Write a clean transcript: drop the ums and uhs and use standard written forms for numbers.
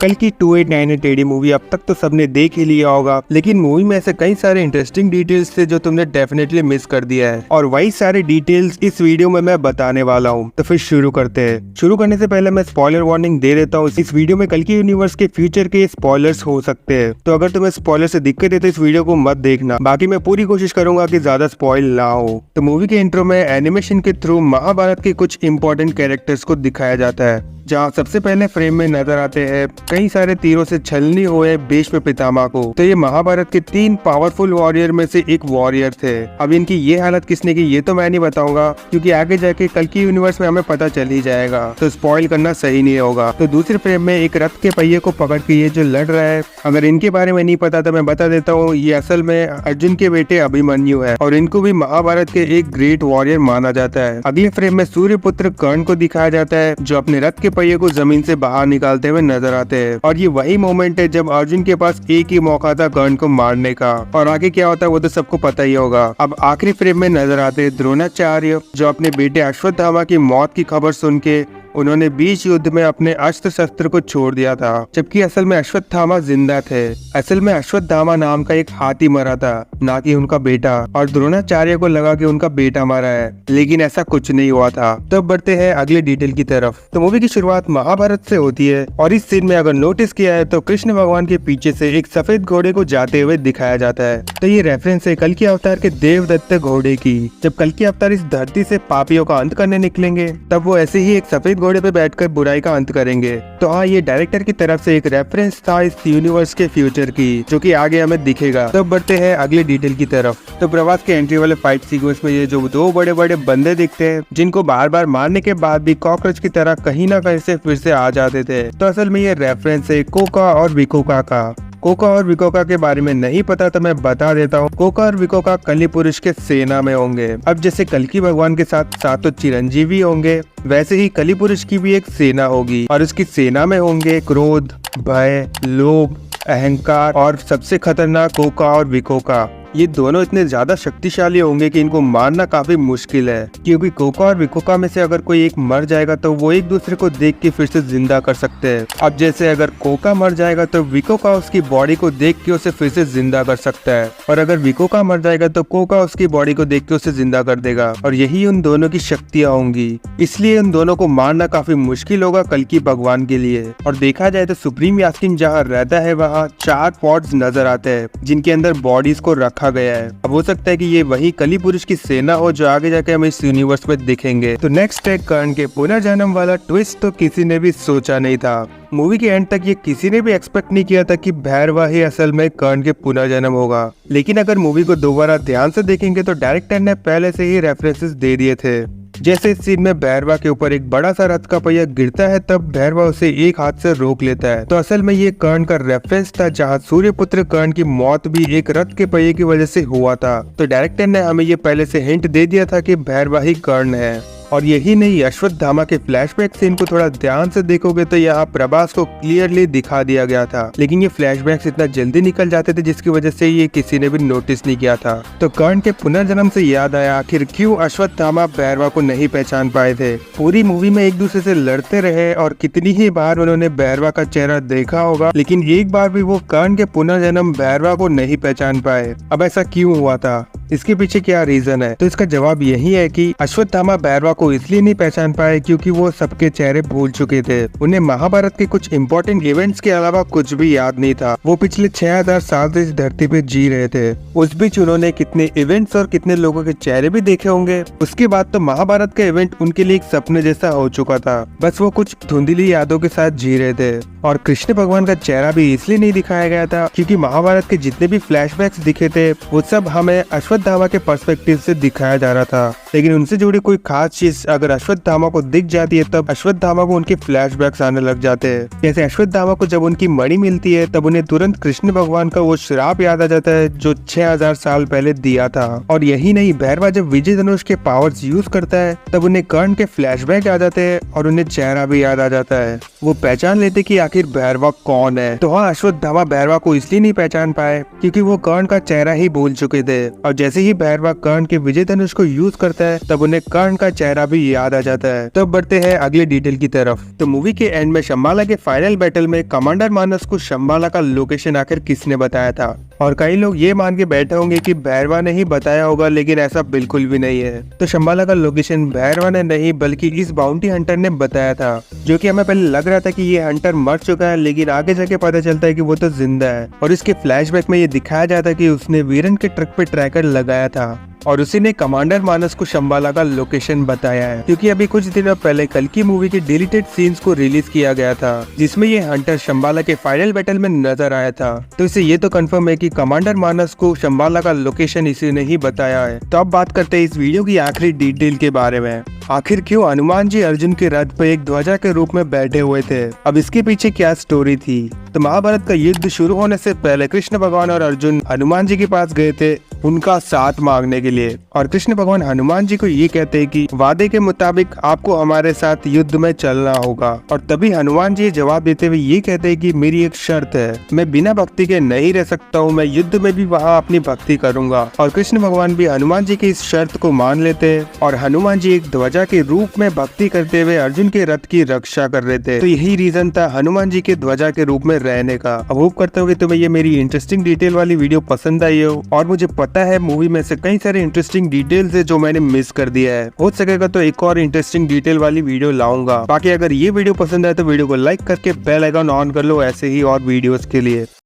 कल की 2898 AD movie अब तक तो सबने देख ही लिया होगा, लेकिन मूवी में ऐसे कई सारे इंटरेस्टिंग डिटेल्स थे जो तुमने डेफिनेटली मिस कर दिया है, और वही सारे डिटेल्स इस वीडियो में मैं बताने वाला हूँ। तो फिर शुरू करते हैं। शुरू करने से पहले मैं स्पॉइलर वार्निंग दे देता हूँ। इस वीडियो में कल की यूनिवर्स के फ्यूचर के स्पॉयलर्स हो सकते हैं, तो अगर तुम्हें स्पॉइलर से दिक्कत है तो इस वीडियो को मत देखना। बाकी मैं पूरी कोशिश करूंगा कि ज्यादा स्पॉइल ना हो। तो मूवी के इंट्रो में एनिमेशन के थ्रू महाभारत के कुछ इंपॉर्टेंट कैरेक्टर्स को दिखाया जाता है, जहाँ सबसे पहले फ्रेम में नजर आते हैं कई सारे तीरों से छलनी हुए भीष्म पितामह को। तो ये महाभारत के 3 पावरफुल वॉरियर में से एक वॉरियर थे। अब इनकी ये हालत किसने की ये तो मैं नहीं बताऊंगा, क्योंकि आगे जाके कल की यूनिवर्स में हमें पता चल ही जाएगा, तो स्पॉइल करना सही नहीं होगा। तो दूसरे फ्रेम में एक रथ के पहिए को पकड़ के ये जो लड़ रहा है, अगर इनके बारे में नहीं पता तो मैं बता देता हूँ, ये असल में अर्जुन के बेटे अभिमन्यु है, और इनको भी महाभारत के एक ग्रेट वॉरियर माना जाता है। अगले फ्रेम में सूर्यपुत्र कर्ण को दिखाया जाता है, जो अपने रथ के पहिए को जमीन से बाहर निकालते हुए नजर आते हैं, और ये वही मोमेंट है जब अर्जुन के पास एक ही मौका था कर्ण को मारने का, और आगे क्या होता है वो तो सबको पता ही होगा। अब आखिरी फ्रेम में नजर आते हैं द्रोणाचार्य, जो अपने बेटे अश्वत्थामा की मौत की खबर सुन के उन्होंने बीच युद्ध में अपने अस्त्र शस्त्र को छोड़ दिया था, जबकि असल में अश्वत्थामा जिंदा थे। असल में अश्वत्थामा नाम का एक हाथी मरा था, ना कि उनका बेटा, और द्रोणाचार्य को लगा कि उनका बेटा मरा है, लेकिन ऐसा कुछ नहीं हुआ था। तब बढ़ते हैं अगले डिटेल की तरफ। तो मूवी की शुरुआत महाभारत से होती है, और इस सीन में अगर नोटिस किया है तो कृष्ण भगवान के पीछे से एक सफेद घोड़े को जाते हुए दिखाया जाता है। तो ये रेफरेंस है कल के अवतार के देवदत्त घोड़े की। जब कल के अवतार इस धरती से पापियों का अंत करने निकलेंगे, तब वो ऐसे ही एक सफेद घोड़े पे बैठकर बुराई का अंत करेंगे। तो हाँ, ये डायरेक्टर की तरफ से एक रेफरेंस था इस यूनिवर्स के फ्यूचर की, जो कि आगे हमें दिखेगा। तो बढ़ते हैं अगले डिटेल की तरफ। तो प्रभास के एंट्री वाले फाइट सीक्वेंस में ये जो 2 बड़े बड़े बंदे दिखते हैं, जिनको बार बार मारने के बाद भी कॉकरोच की तरह कहीं ना कहीं से फिर से आ जाते थे, तो असल में ये रेफरेंस है कोका और विकोका का। कोका और विकोका के बारे में नहीं पता तो मैं बता देता हूँ। कोका और विकोका कली पुरुष के सेना में होंगे। अब जैसे कल्कि भगवान के साथ सातों चिरंजीवी होंगे, वैसे ही कली पुरुष की भी एक सेना होगी, और उसकी सेना में होंगे क्रोध, भय, लोभ, अहंकार, और सबसे खतरनाक कोका और विकोका। ये दोनों इतने ज्यादा शक्तिशाली होंगे कि इनको मारना काफी मुश्किल है, क्योंकि कोका और विकोका में से अगर कोई एक मर जाएगा तो वो एक दूसरे को देख के फिर से जिंदा कर सकते हैं। अब जैसे अगर कोका मर जाएगा तो विकोका उसकी बॉडी को देख के उसे फिर से जिंदा कर सकता है, और अगर विकोका मर जाएगा तो कोका उसकी बॉडी को देख के उसे जिंदा कर देगा, और यही उन दोनों की शक्तियाँ होंगी। इसलिए उन दोनों को मारना काफी मुश्किल होगा कल्कि भगवान के लिए। और देखा जाए तो सुप्रीम यास्किन जहाँ रहता है वहाँ 4 पॉड्स नजर आते हैं, जिनके अंदर बॉडीज को रखा गया है। अब हो सकता है कि ये वही कली पुरुष की सेना हो जो आगे जाके हम इस यूनिवर्स में दिखेंगे। तो नेक्स्ट है कर्ण के पुनर्जन्म वाला ट्विस्ट। तो किसी ने भी सोचा नहीं था। मूवी के एंड तक ये किसी ने भी एक्सपेक्ट नहीं किया था कि भैरवा ही असल में कर्ण के पुनर्जन्म होगा। लेकिन अगर मूवी को दोबारा ध्यान से देखेंगे तो डायरेक्टर ने पहले से ही रेफरेंसेस दे दिए थे। जैसे इस सीन में भैरवा के ऊपर एक बड़ा सा रथ का पहिया गिरता है, तब भैरवा उसे एक हाथ से रोक लेता है। तो असल में ये कर्ण का रेफरेंस था, जहाँ सूर्यपुत्र कर्ण की मौत भी एक रथ के पहिए की वजह से हुआ था। तो डायरेक्टर ने हमें ये पहले से हिंट दे दिया था कि भैरवा ही कर्ण है। और यही नहीं, अश्वत्थामा के फ्लैशबैक सीन को थोड़ा ध्यान से देखोगे तो यहाँ प्रभास को क्लियरली दिखा दिया गया था, लेकिन ये फ्लैशबैक्स इतना जल्दी निकल जाते थे जिसकी वजह से ये किसी ने भी नोटिस नहीं किया था। तो कर्ण के पुनर्जन्म से याद आया, आखिर क्यों अश्वत्थामा भैरवा को नहीं पहचान पाए थे। पूरी मूवी में एक दूसरे से लड़ते रहे, और कितनी ही बार उन्होंने भैरवा का चेहरा देखा होगा, लेकिन एक बार भी वो कर्ण के पुनर्जन्म भैरवा को नहीं पहचान पाए। अब ऐसा क्यों हुआ था, इसके पीछे क्या रीजन है? तो इसका जवाब यही है कि अश्वत्थामा भैरवा को इसलिए नहीं पहचान पाए क्योंकि वो सबके चेहरे भूल चुके थे। उन्हें महाभारत के कुछ इंपॉर्टेंट इवेंट्स के अलावा कुछ भी याद नहीं था। वो पिछले 6000 साल से इस धरती पे जी रहे थे। उस बीच उन्होंने कितने इवेंट्स और कितने लोगों के चेहरे भी देखे होंगे। उसके बाद तो महाभारत का इवेंट उनके लिए एक सपने जैसा हो चुका था। बस वो कुछ धुंधली यादों के साथ जी रहे थे। और कृष्ण भगवान का चेहरा भी इसलिए नहीं दिखाया गया था क्योंकि महाभारत के जितने भी फ्लैशबैक्स दिखे थे वो सब हमें अश्वत्थामा के पर्सपेक्टिव से दिखाया जा रहा था। लेकिन उनसे जुड़ी कोई खास चीज अगर अश्वत्थामा को दिख जाती है, तब अश्वत्थामा को उनके फ्लैशबैक्स आने लग जाते हैं। जैसे अश्वत्थामा को जब उनकी मणि मिलती है, तब उन्हें तुरंत कृष्ण भगवान का वो श्राप याद आ जाता है जो 6000 साल पहले दिया था। और यही नहीं, भैरवा जब विजय धनुष के पावर्स यूज करता है, तब उन्हें कर्ण के फ्लैशबैक आ जाते हैं, और उन्हें चेहरा भी याद आ जाता है। वो पहचान लेते कि आखिर भैरवा कौन है। तो हाँ, अश्वत्थामा भैरवा को इसलिए नहीं पहचान पाए क्योंकि वो कर्ण का चेहरा ही भूल चुके थे। और जैसे ही भैरवा कर्ण के विजय धनुष को यूज करता है तब उन्हें कर्ण का चेहरा भी याद आ जाता है। तब बढ़ते हैं अगले डिटेल की तरफ। तो मूवी के एंड में शंबाला के फाइनल बैटल में कमांडर मानस को शंबाला का लोकेशन आखिर किसने बताया था? और कई लोग ये मान के बैठे होंगे कि भैरवा ने ही बताया होगा, लेकिन ऐसा बिल्कुल भी नहीं है। तो शंबाला का लोकेशन भैरवा ने नहीं बल्कि इस बाउंटी हंटर ने बताया था, जो कि हमें पहले लग रहा था कि ये हंटर मर चुका है, लेकिन आगे जाके पता चलता है कि वो तो जिंदा है। और इसके फ्लैशबैक में ये दिखाया जाता है कि उसने वीरन के ट्रक पे ट्रैकर लगाया था और उसी ने कमांडर मानस को शंबाला का लोकेशन बताया है, क्योंकि अभी कुछ दिनों पहले कल की मूवी के डिलीटेड सीन्स को रिलीज किया गया था, जिसमें ये हंटर शंबाला के फाइनल बैटल में नजर आया था। तो इससे ये तो कंफर्म है कि कमांडर मानस को शंबाला का लोकेशन इसी ने ही बताया है। तो अब बात करते हैं इस वीडियो की आखिरी डिटेल के बारे में। आखिर क्यों हनुमान जी अर्जुन के रथ पर एक ध्वजा के रूप में बैठे हुए थे? अब इसके पीछे क्या स्टोरी थी? तो महाभारत का युद्ध शुरू होने से पहले कृष्ण भगवान और अर्जुन हनुमान जी के पास गए थे उनका साथ मांगने के लिए, और कृष्ण भगवान हनुमान जी को ये कहते हैं कि वादे के मुताबिक आपको हमारे साथ युद्ध में चलना होगा। और तभी हनुमान जी जवाब देते हुए ये कहते हैं कि मेरी एक शर्त है, मैं बिना भक्ति के नहीं रह सकता हूँ, मैं युद्ध में भी वहाँ अपनी भक्ति करूंगा। और कृष्ण भगवान भी हनुमान जी की इस शर्त को मान लेते हैं और हनुमान जी एक ध्वजा के रूप में भक्ति करते हुए अर्जुन के रथ की रक्षा कर रहे थे। तो यही रीजन था हनुमान जी के ध्वजा के रूप में रहने का। अब होप करता हूँ कि तुम्हें ये मेरी इंटरेस्टिंग डिटेल वाली वीडियो पसंद आई हो, और मुझे पता है मूवी में से कई सारे इंटरेस्टिंग डिटेल्स है जो मैंने मिस कर दिया है। हो सकेगा तो एक और इंटरेस्टिंग डिटेल वाली वीडियो लाऊंगा। बाकी अगर ये वीडियो पसंद आए तो वीडियो को लाइक करके बेल आइकन ऑन कर लो ऐसे ही और वीडियोस के लिए।